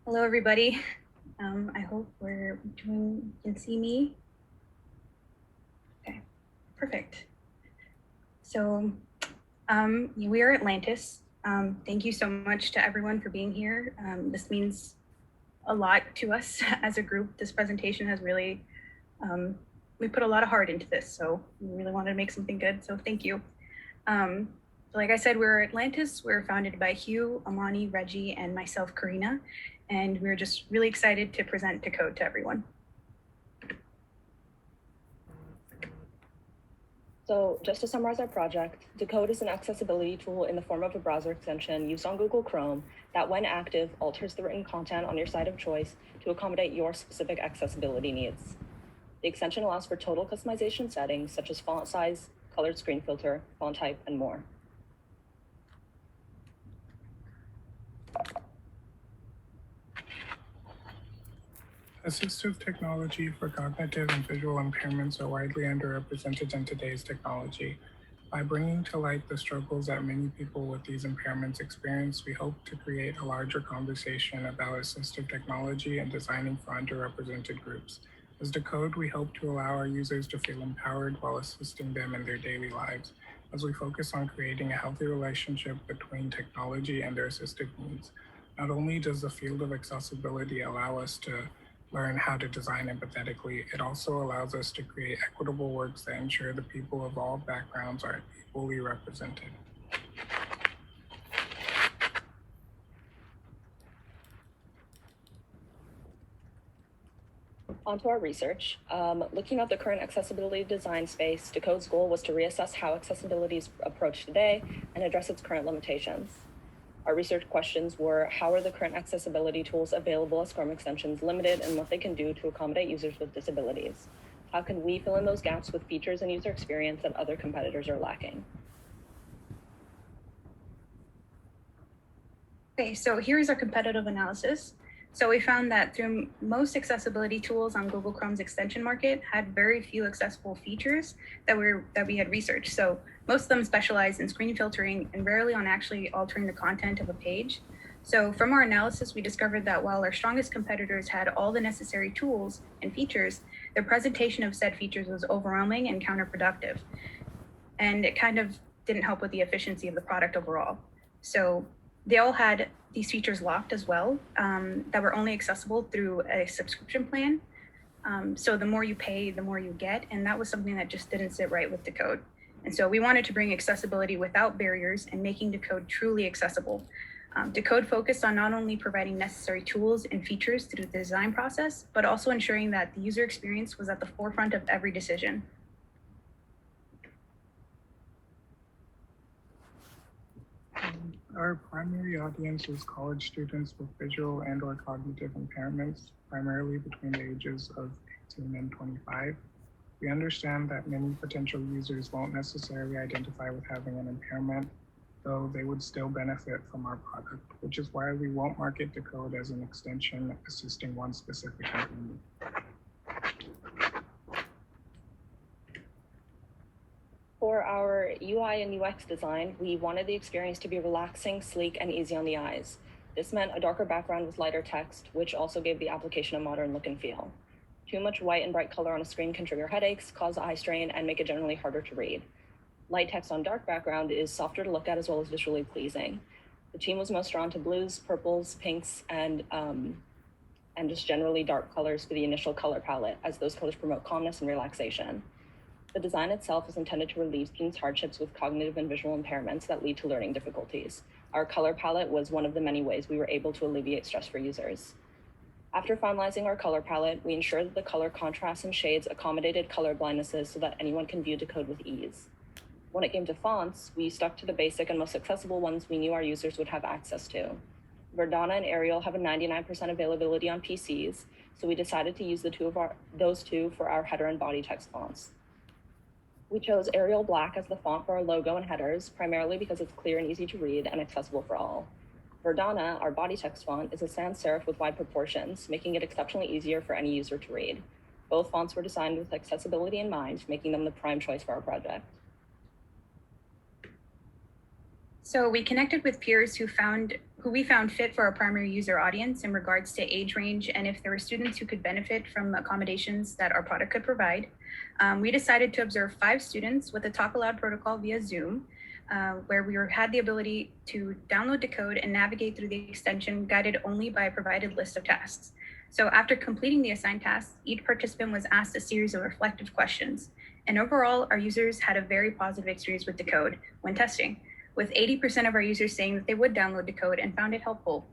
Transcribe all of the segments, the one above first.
Hello, everybody. I hope you can see me. Okay, perfect. So we are Atlantis. Thank you so much to everyone for being here. This means a lot to us as a group. This presentation has really, we put a lot of heart into this, so we really wanted to make something good, so thank you. Like I said, we're Atlantis. We're founded by Hugh, Amani, Reggie, and myself, Karina, and we're just really excited to present Decode to everyone. So just to summarize our project, Decode is an accessibility tool in the form of a browser extension used on Google Chrome that, when active, alters the written content on your site of choice to accommodate your specific accessibility needs. The extension allows for total customization settings such as font size, colored screen filter, font type, and more. Assistive technology for cognitive and visual impairments are widely underrepresented in today's technology. By bringing to light the struggles that many people with these impairments experience, we hope to create a larger conversation about assistive technology and designing for underrepresented groups. As Decode, we hope to allow our users to feel empowered while assisting them in their daily lives, as we focus on creating a healthy relationship between technology and their assistive needs. Not only does the field of accessibility allow us to learn how to design empathetically, it also allows us to create equitable works that ensure the people of all backgrounds are equally represented. Onto our research. Looking at the current accessibility design space, Decode's goal was to reassess how accessibility is approached today and address its current limitations. Our research questions were: how are the current accessibility tools available as Chrome extensions limited in what they can do to accommodate users with disabilities? How can we fill in those gaps with features and user experience that other competitors are lacking? Okay, so here's our competitive analysis. So we found that through most accessibility tools on Google Chrome's extension market had very few accessible features that we had researched. So most of them specialize in screen filtering and rarely on actually altering the content of a page. So from our analysis, we discovered that while our strongest competitors had all the necessary tools and features, their presentation of said features was overwhelming and counterproductive. And it kind of didn't help with the efficiency of the product overall. So they all had these features locked as well, that were only accessible through a subscription plan. So the more you pay, the more you get. And that was something that just didn't sit right with Decode. And so we wanted to bring accessibility without barriers and making Decode truly accessible. Decode focused on not only providing necessary tools and features through the design process, but also ensuring that the user experience was at the forefront of every decision. Our primary audience is college students with visual and/or cognitive impairments, primarily between the ages of 18 and 25. We understand that many potential users won't necessarily identify with having an impairment, though they would still benefit from our product, which is why we won't market Decode as an extension assisting one specific impairment. For our UI and UX design, we wanted the experience to be relaxing, sleek, and easy on the eyes. This meant a darker background with lighter text, which also gave the application a modern look and feel. Too much white and bright color on a screen can trigger headaches, cause eye strain, and make it generally harder to read. Light text on dark background is softer to look at as well as visually pleasing. The team was most drawn to blues, purples, pinks, and just generally dark colors for the initial color palette, as those colors promote calmness and relaxation. The design itself is intended to relieve students' hardships with cognitive and visual impairments that lead to learning difficulties. Our color palette was one of the many ways we were able to alleviate stress for users. After finalizing our color palette, we ensured that the color contrasts and shades accommodated color blindnesses so that anyone can view Decode with ease. When it came to fonts, we stuck to the basic and most accessible ones we knew our users would have access to. Verdana and Arial have a 99% availability on PCs, so we decided to use those two for our header and body text fonts. We chose Arial Black as the font for our logo and headers, primarily because it's clear and easy to read and accessible for all. Verdana, our body text font, is a sans serif with wide proportions, making it exceptionally easier for any user to read. Both fonts were designed with accessibility in mind, making them the prime choice for our project. So we connected with peers who who we found fit for our primary user audience in regards to age range and if there were students who could benefit from accommodations that our product could provide. We decided to observe 5 students with a Talk Aloud protocol via Zoom, where we had the ability to download Decode and navigate through the extension guided only by a provided list of tasks. So after completing the assigned tasks, each participant was asked a series of reflective questions. And overall, our users had a very positive experience with Decode when testing, with 80% of our users saying that they would download Decode and found it helpful.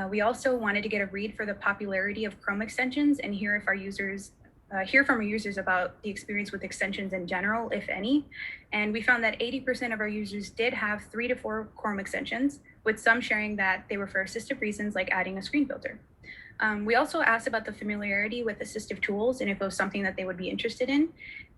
We also wanted to get a read for the popularity of Chrome extensions and hear from our users about the experience with extensions in general, if any. And we found that 80% of our users did have 3 to 4 Chrome extensions, with some sharing that they were for assistive reasons like adding a screen filter. We also asked about the familiarity with assistive tools and if it was something that they would be interested in.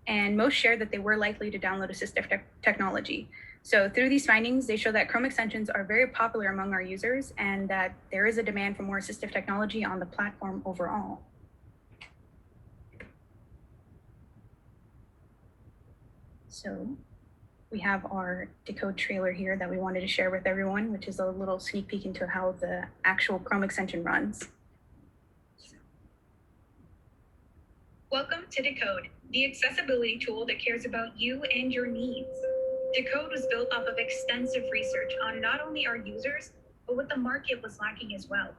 And most shared that they were likely to download assistive technology. So through these findings, they show that Chrome extensions are very popular among our users and that there is a demand for more assistive technology on the platform overall. So we have our Decode trailer here that we wanted to share with everyone, which is a little sneak peek into how the actual Chrome extension runs. Welcome to Decode, the accessibility tool that cares about you and your needs. Decode was built off of extensive research on not only our users, but what the market was lacking as well.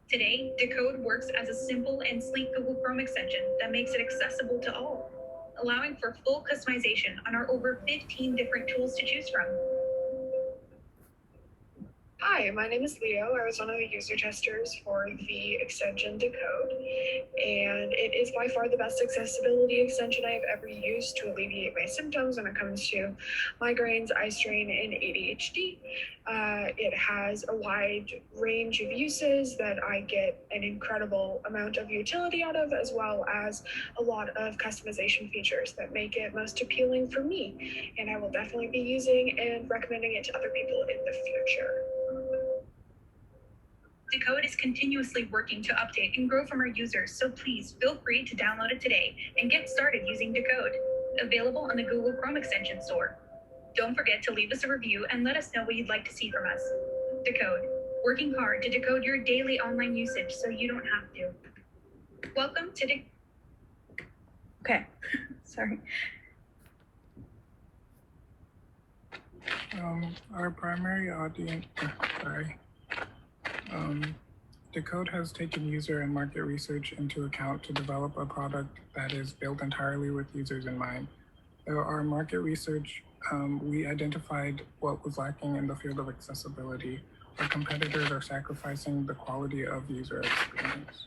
Today, Decode works as a simple and sleek Google Chrome extension that makes it accessible to all, allowing for full customization on our over 15 different tools to choose from. Hi, my name is Leo. I was one of the user testers for the extension Decode, and it is by far the best accessibility extension I've ever used to alleviate my symptoms when it comes to migraines, eye strain, and ADHD. It has a wide range of uses that I get an incredible amount of utility out of, as well as a lot of customization features that make it most appealing for me. And I will definitely be using and recommending it to other people in the future. Decode is continuously working to update and grow from our users, so please feel free to download it today and get started using Decode. Available on the Google Chrome extension store. Don't forget to leave us a review and let us know what you'd like to see from us. Decode, working hard to decode your daily online usage so you don't have to. Welcome to Okay, sorry. Our primary audience, Decode has taken user and market research into account to develop a product that is built entirely with users in mind. Through our market research, we identified what was lacking in the field of accessibility. Our competitors are sacrificing the quality of user experience.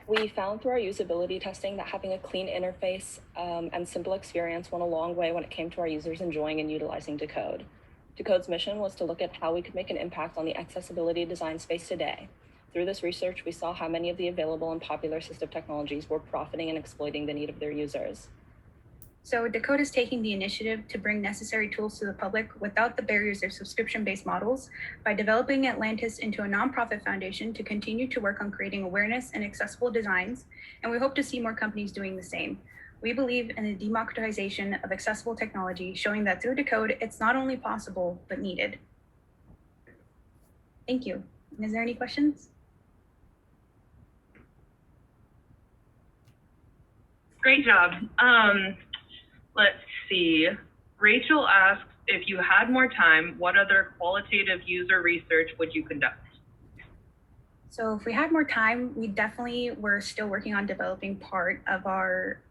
We found through our usability testing that having a clean interface and simple experience went a long way when it came to our users enjoying and utilizing Decode. Decode's mission was to look at how we could make an impact on the accessibility design space today. Through this research, we saw how many of the available and popular assistive technologies were profiting and exploiting the need of their users. So Decode is taking the initiative to bring necessary tools to the public without the barriers of subscription-based models by developing Atlantis into a nonprofit foundation to continue to work on creating awareness and accessible designs, and we hope to see more companies doing the same. We believe in the democratization of accessible technology, showing that through Decode, it's not only possible, but needed. Thank you. Is there any questions? Great job. Let's see. Rachel asks, if you had more time, what other qualitative user research would you conduct? So if we had more time, we definitely were still working on developing part of our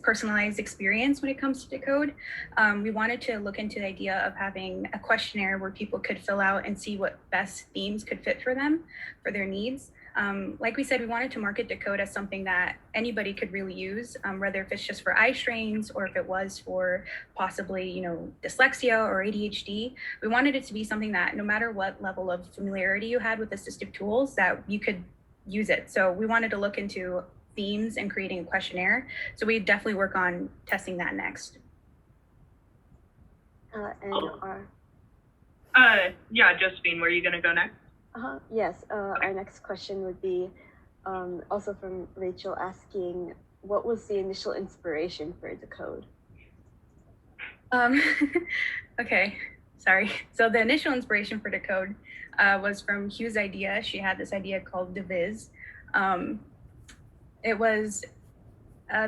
personalized experience when it comes to Decode. We wanted to look into the idea of having a questionnaire where people could fill out and see what best themes could fit for them, for their needs. Like we said, we wanted to market Decode as something that anybody could really use, whether if it's just for eye strains or if it was for possibly, dyslexia or ADHD. We wanted it to be something that no matter what level of familiarity you had with assistive tools, that you could use it. So we wanted to look into themes and creating a questionnaire. So we definitely work on testing that next. Yeah, Josephine, were you gonna go next? Yes, our next question would be also from Rachel asking, what was the initial inspiration for Decode? Okay, sorry. So the initial inspiration for Decode was from Hugh's idea. She had this idea called Deviz. It was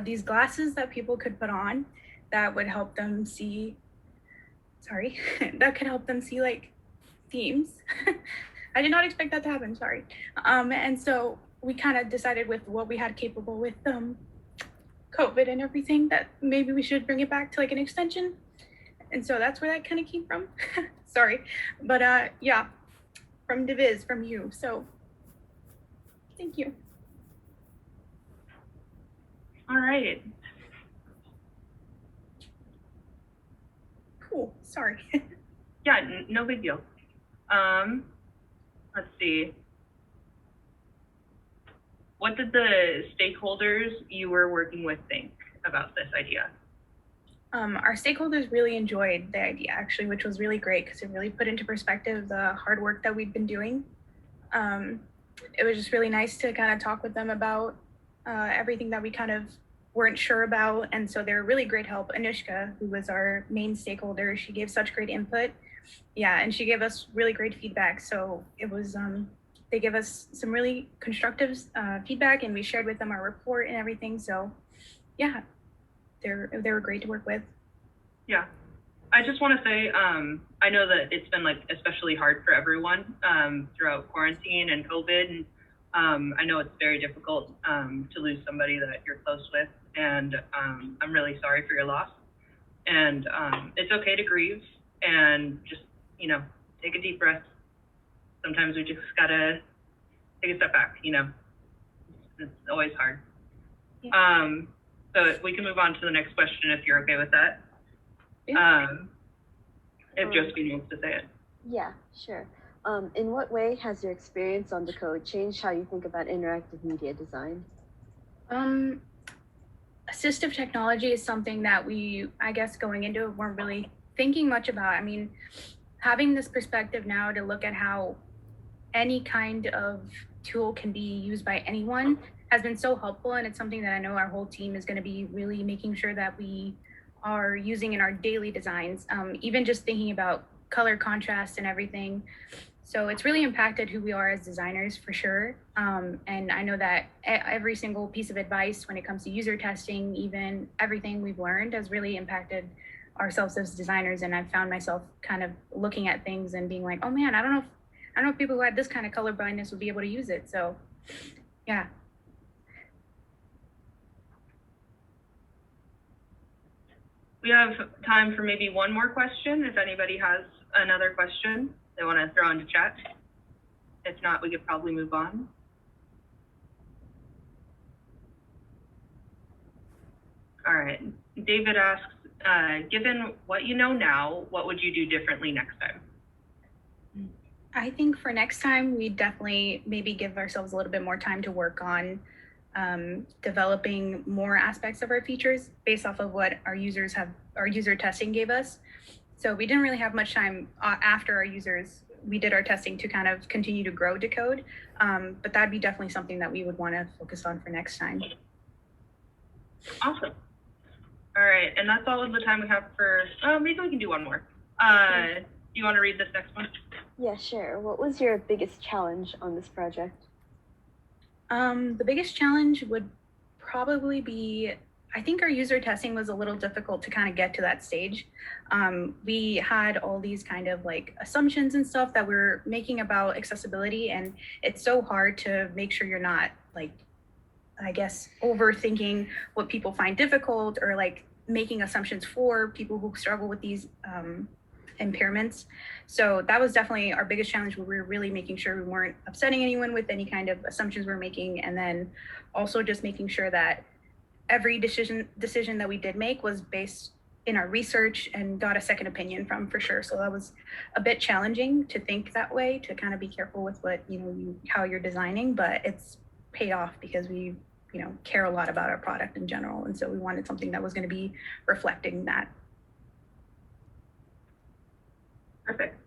these glasses that people could put on that would help them see, sorry, that could help them see like themes. I did not expect that to happen, sorry. And so we kind of decided with what we had capable with COVID and everything that maybe we should bring it back to like an extension. And so that's where that kind of came from. Sorry, but yeah, from Deviz, from you. So thank you. All right. Cool, sorry. Yeah, no big deal. Let's see. What did the stakeholders you were working with think about this idea? Our stakeholders really enjoyed the idea, actually, which was really great because it really put into perspective the hard work that we've been doing. It was just really nice to kind of talk with them about everything that we kind of weren't sure about. And so they were really great help. Anushka, who was our main stakeholder, she gave such great input. Yeah, and she gave us really great feedback. So it was, they gave us some really constructive feedback, and we shared with them our report and everything. So yeah, they were great to work with. Yeah, I just want to say, I know that it's been like especially hard for everyone throughout quarantine and COVID. And I know it's very difficult to lose somebody that you're close with. And I'm really sorry for your loss. And it's okay to grieve and just, you know, take a deep breath. Sometimes we just gotta take a step back, you know, it's always hard. Yeah. So we can move on to the next question if you're okay with that. Yeah. If Josephine wants to say it. Yeah, sure. In what way has your experience on Decode changed how you think about interactive media design? Assistive technology is something that we, I guess, going into it, weren't really thinking much about. I mean, having this perspective now to look at how any kind of tool can be used by anyone has been so helpful, and it's something that I know our whole team is going to be really making sure that we are using in our daily designs, even just thinking about color contrast and everything. So it's really impacted who we are as designers for sure. And I know that every single piece of advice when it comes to user testing, even everything we've learned has really impacted ourselves as designers. And I've found myself kind of looking at things and being like, oh man, I don't know if people who had this kind of color blindness would be able to use it. So yeah. We have time for maybe one more question. If anybody has another question they want to throw into chat. If not, we could probably move on. All right. David asks, given what you know now, what would you do differently next time? I think for next time, we definitely maybe give ourselves a little bit more time to work on developing more aspects of our features based off of what our user testing gave us. So we didn't really have much time after we did our testing to kind of continue to grow Decode, but that'd be definitely something that we would want to focus on for next time. Awesome. All right, and that's all of the time we have for, maybe we can do one more. Do you want to read this next one? Yeah, sure. What was your biggest challenge on this project? The biggest challenge would probably be, I think our user testing was a little difficult to kind of get to that stage. We had all these kind of like assumptions and stuff that we're making about accessibility, and it's so hard to make sure you're not like, I guess, overthinking what people find difficult or like making assumptions for people who struggle with these impairments. So that was definitely our biggest challenge, where we were really making sure we weren't upsetting anyone with any kind of assumptions we're making, and then also just making sure that every decision that we did make was based in our research and got a second opinion from, for sure. So that was a bit challenging to think that way, to kind of be careful with what, how you're designing, but it's paid off because we, care a lot about our product in general. And so we wanted something that was going to be reflecting that. Perfect.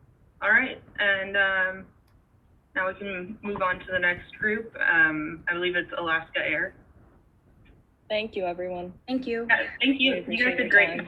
All right. And now we can move on to the next group. I believe it's Alaska Air. Thank you, everyone. Thank you. Yeah, thank you. You guys did great.